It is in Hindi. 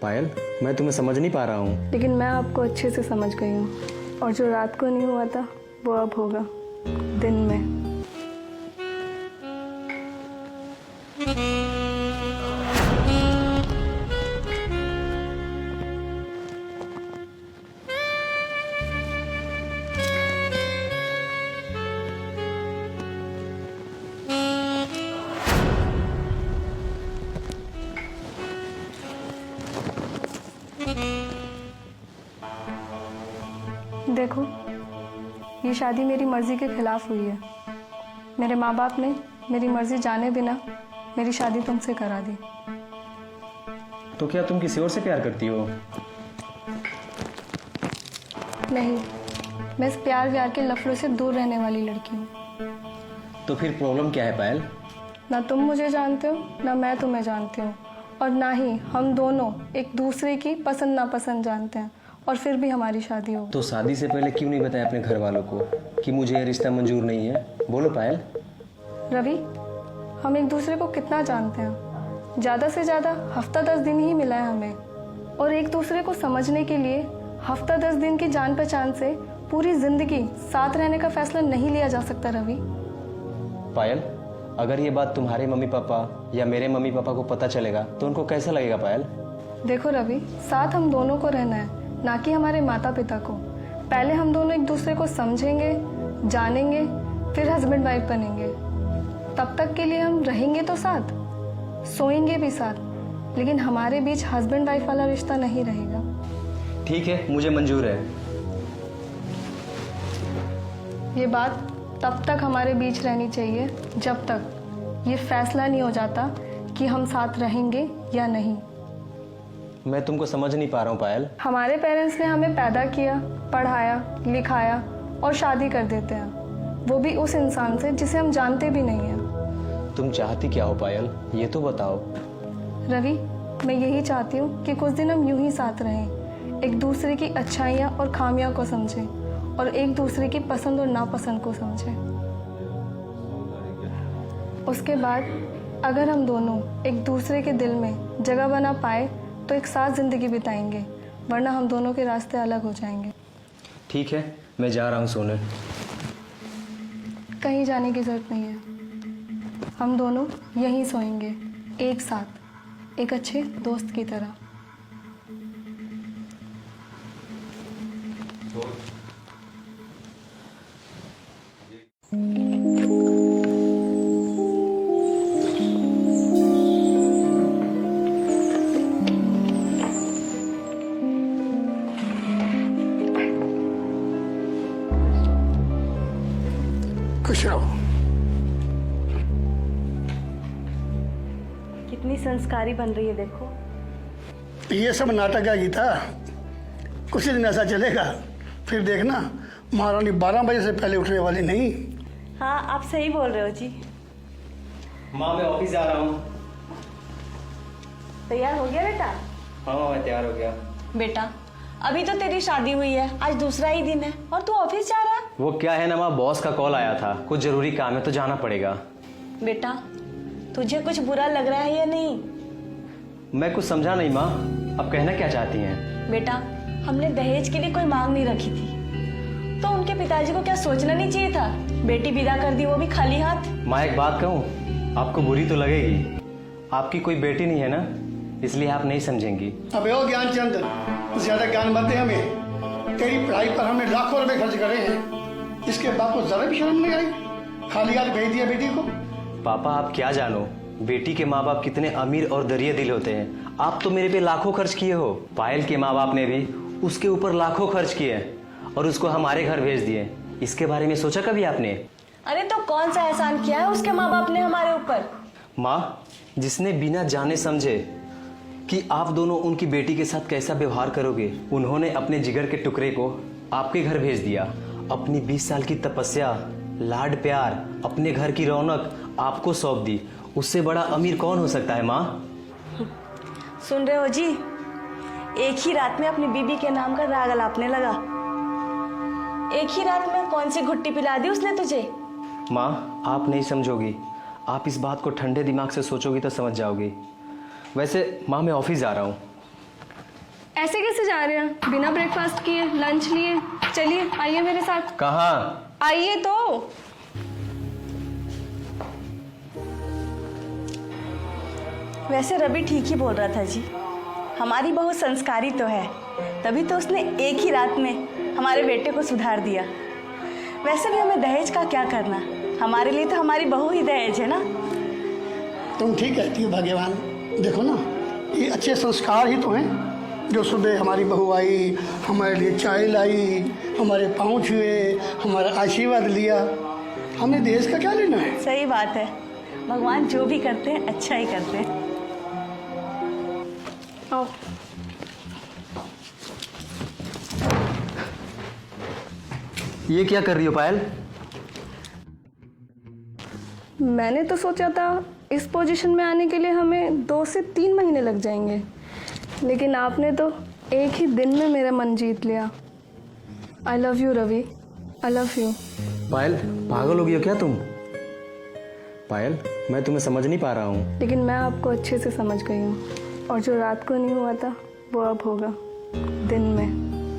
पायल, मैं तुम्हें समझ नहीं पा रहा हूँ। लेकिन मैं आपको अच्छे से समझ गई हूँ, और जो रात को नहीं हुआ था वो अब होगा दिन में। देखो, ये शादी मेरी मर्जी के खिलाफ हुई है। मेरे माँ बाप ने मेरी मर्जी जाने बिना मेरी शादी तुमसे करा दी। तो क्या तुम किसी और से प्यार करती हो? नहीं, मैं इस प्यार व्यार के लफड़ों से दूर रहने वाली लड़की हूँ। तो फिर प्रॉब्लम क्या है पायल? ना तुम मुझे जानते हो, ना मैं तुम्हें जानती हूँ, और ना ही हम दोनों एक दूसरे की पसंद नापसंद जानते हैं, और फिर भी हमारी शादी हो। तो शादी से पहले क्यों नहीं बताया अपने घर वालों को कि मुझे ये रिश्ता मंजूर नहीं है? बोलो पायल। रवि, हम एक दूसरे को कितना जानते हैं? ज़्यादा से ज़्यादा हफ्ता 10 दिन ही मिला है हमें, और एक दूसरे को समझने के लिए हफ्ता 10 दिन की जान पहचान से पूरी जिंदगी साथ रहने का फैसला नहीं लिया जा सकता। रवि पायल, अगर ये बात तुम्हारे मम्मी पापा या मेरे मम्मी पापा को पता चलेगा तो उनको कैसा लगेगा पायल? देखो रवि, साथ हम दोनों को रहना है, ना कि हमारे माता पिता को। पहले हम दोनों एक दूसरे को समझेंगे, जानेंगे, फिर हस्बैंड वाइफ बनेंगे। तब तक के लिए हम रहेंगे तो साथ, सोएंगे भी साथ, लेकिन हमारे बीच हस्बैंड वाइफ वाला रिश्ता नहीं रहेगा। ठीक है, मुझे मंजूर है। ये बात तब तक हमारे बीच रहनी चाहिए जब तक ये फैसला नहीं हो जाता कि हम साथ रहेंगे या नहीं। मैं तुमको समझ नहीं पा रहा हूँ पायल। हमारे पेरेंट्स ने हमें पैदा किया, पढ़ाया, लिखाया और शादी कर देते हैं, वो भी उस इंसान से जिसे हम जानते भी नहीं हैं। तुम चाहती क्या हो पायल, ये तो बताओ। रवि, मैं यही चाहती हूँ कि कुछ दिन हम यूं ही साथ रहें, एक दूसरे की अच्छाइयाँ और खामियाँ को समझें, और एक दूसरे की पसंद और नापसंद को समझें। उसके बाद अगर हम दोनों एक दूसरे के दिल में जगह बना पाए तो एक साथ जिंदगी बिताएंगे, वरना हम दोनों के रास्ते अलग हो जाएंगे। ठीक है, मैं जा रहा हूँ सोने। कहीं जाने की जरूरत नहीं है, हम दोनों यहीं सोएंगे एक साथ, एक अच्छे दोस्त की तरह। खुश रहो। कितनी संस्कारी बन रही है, देखो। ये सब नाटक है गीता, कुछ दिन ऐसा चलेगा, फिर देखना महारानी 12 बजे से पहले उठने वाली नहीं। हाँ, आप सही बोल रहे हो जी। माँ, मैं ऑफिस जा रहा हूँ। तैयार हो गया बेटा? हाँ, मैं तैयार हो गया। बेटा, अभी तो तेरी शादी हुई है, आज दूसरा ही दिन है और तू ऑफिस जा रहा है? वो क्या है ना माँ, बॉस का कॉल आया था, कुछ जरूरी काम है तो जाना पड़ेगा। बेटा, तुझे कुछ बुरा लग रहा है या नहीं? मैं कुछ समझा नहीं माँ, अब कहना क्या चाहती हैं? बेटा, हमने दहेज के लिए कोई मांग नहीं रखी थी, तो उनके पिताजी को क्या सोचना नहीं चाहिए था? बेटी विदा कर दी, वो भी खाली हाथ। माँ, एक बात कहूँ, आपको बुरी तो लगेगी, आपकी कोई बेटी नहीं है ना, इसलिए आप नहीं समझेंगी। अबे ओ ज्ञानचंद, ज्यादा ज्ञान मत दे हमें। तेरी पढ़ाई पर हमने लाखों रुपए खर्च करे हैं, इसके बाप को जरा भी शर्म नहीं आई? खाली हाथ भेज दिया बेटी को। पापा, आप क्या जानो बेटी के माँ बाप कितने अमीर और दरिया दिल होते हैं। आप तो मेरे पे लाखों खर्च किए हो, पायल के माँ बाप ने भी उसके ऊपर लाखों खर्च किए और उसको हमारे घर भेज दिए। इसके बारे में सोचा कभी आपने? अरे तो कौन सा एहसान किया है उसके माँ बाप ने हमारे ऊपर? माँ, जिसने बिना जाने समझे कि आप दोनों उनकी बेटी के साथ कैसा व्यवहार करोगे, उन्होंने अपने जिगर के टुकड़े को आपके घर भेज दिया। अपनी 20 साल की तपस्या, लाड प्यार, अपने घर की रौनक आपको सौंप दी। उससे बड़ा अमीर कौन हो सकता है माँ? सुन रहे हो जी, एक ही रात में अपनी बीबी के नाम का राग अलापने लगा। एक ही रात में कौन सी घुट्टी पिला दी उसने तुझे? माँ, आप नहीं समझोगी, आप इस बात को ठंडे दिमाग से सोचोगी तो समझ जाओगी। वैसे माँ, मैं ऑफिस जा रहा हूँ। ऐसे कैसे जा रहे हैं बिना ब्रेकफास्ट किए, लंच लिए? चलिए आइए मेरे साथ। कहाँ? आइए तो। वैसे रवि ठीक ही बोल रहा था जी, हमारी बहू संस्कारी तो है, तभी तो उसने एक ही रात में हमारे बेटे को सुधार दिया। वैसे भी हमें दहेज का क्या करना, हमारे लिए तो हमारी बहू ही दहेज है ना। तुम ठीक कहती हो भाग्यवान। देखो ना, ये अच्छे संस्कार ही तो हैं जो सुबह हमारी बहू आई, हमारे लिए चाय लाई, हमारे पाँव छुए, हमारा आशीर्वाद लिया। हमें देश का क्या लेना है? सही बात है, भगवान जो भी करते हैं अच्छा ही करते हैं। आओ। ये क्या कर रही हो पायल? मैंने तो सोचा था इस पोजीशन में आने के लिए हमें 2 से 3 महीने लग जाएंगे, लेकिन आपने तो एक ही दिन में मेरा मन जीत लिया। I love you Ravi, I love you. Payal, पागल हो गई हो क्या तुम? पायल, मैं तुम्हें समझ नहीं पा रहा हूँ। लेकिन मैं आपको अच्छे से समझ गई हूँ, और जो रात को नहीं हुआ था वो अब होगा दिन में।